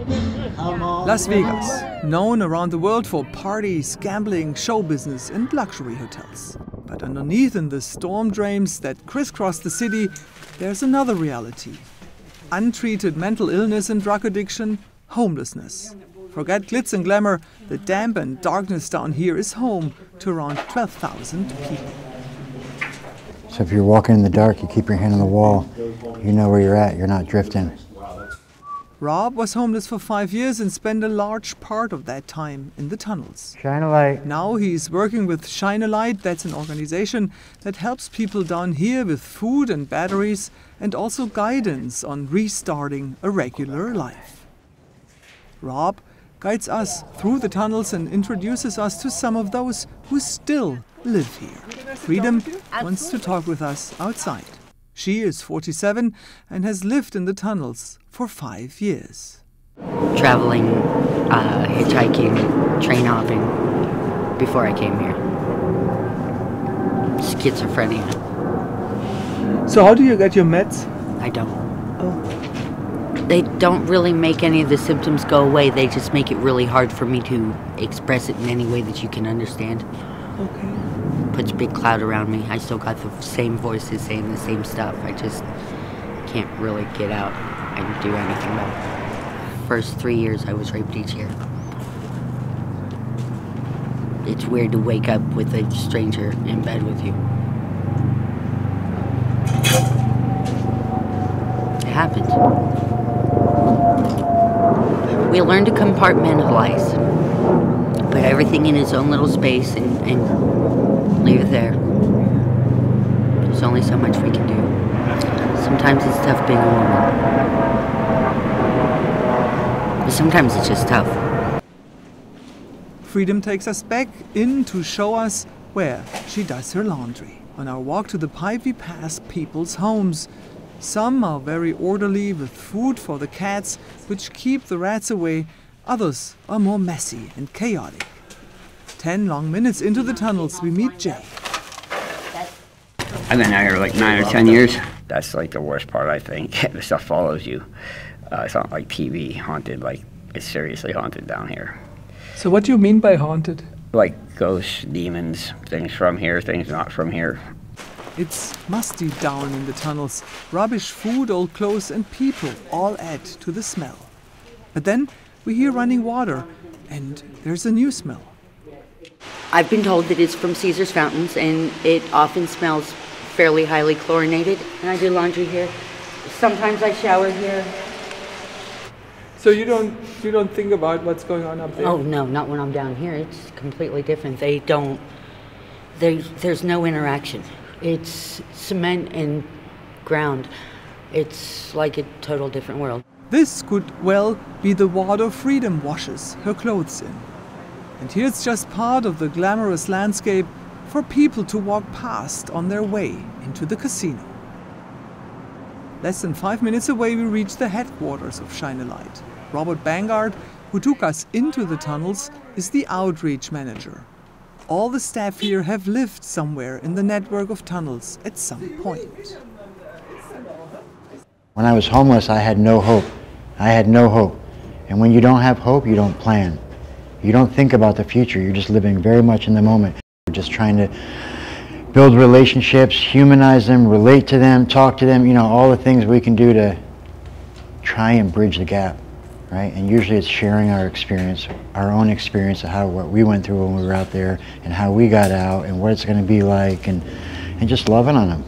Las Vegas, known around the world for parties, gambling, show business and luxury hotels. But underneath in the storm drains that crisscross the city, there's another reality. Untreated mental illness and drug addiction, homelessness. Forget glitz and glamour, the damp and darkness down here is home to around 12,000 people. So if you're walking in the dark, you keep your hand on the wall, you know where you're at, you're not drifting. Rob was homeless for 5 years and spent a large part of that time in the tunnels. Shine a light. Now he's working with Shine a Light, that's an organization that helps people down here with food and batteries and also guidance on restarting a regular life. Rob guides us through the tunnels and introduces us to some of those who still live here. Freedom wants to talk with us outside. She is 47 and has lived in the tunnels for 5 years. Traveling, hitchhiking, train hopping before I came here. Schizophrenia. So how do you get your meds? I don't. Oh. They don't really make any of the symptoms go away. They just make it really hard for me to express it in any way that you can understand. Okay. Puts a big cloud around me. I still got the same voices saying the same stuff. I just can't really get out and do anything about it. First 3 years I was raped each year. It's weird to wake up with a stranger in bed with you. It happens. We learn to compartmentalize. Put everything in its own little space and leave it there. There's only so much we can do. Sometimes it's tough being a woman. But sometimes it's just tough. Freedom takes us back in to show us where she does her laundry. On our walk to the pipe we pass people's homes. Some are very orderly with food for the cats, which keep the rats away. Others are more messy and chaotic. 10 long minutes into the tunnels, we meet Jay. I've been out here like 9 or 10 years. That's like the worst part, I think. The stuff follows you. It's not like TV haunted, like it's seriously haunted down here. So what do you mean by haunted? Like ghosts, demons, things from here, things not from here. It's musty down in the tunnels. Rubbish food, old clothes and people all add to the smell. But then we hear running water and there's a new smell. I've been told that it's from Caesar's fountains and it often smells fairly highly chlorinated. And I do laundry here. Sometimes I shower here. So you don't think about what's going on up there? Oh no, not when I'm down here. It's completely different. There's no interaction. It's cement and ground. It's like a total different world. This could well be the water Freedom washes her clothes in. And here's just part of the glamorous landscape for people to walk past on their way into the casino. Less than 5 minutes away we reach the headquarters of Shine a Light. Robert Bangard, who took us into the tunnels, is the outreach manager. All the staff here have lived somewhere in the network of tunnels at some point. When I was homeless, I had no hope. I had no hope. And when you don't have hope, you don't plan. You don't think about the future. You're just living very much in the moment. You're just trying to build relationships, humanize them, relate to them, talk to them, you know, all the things we can do to try and bridge the gap, right? And usually it's sharing our experience, our own experience of what we went through when we were out there and how we got out and what it's going to be like and just loving on them.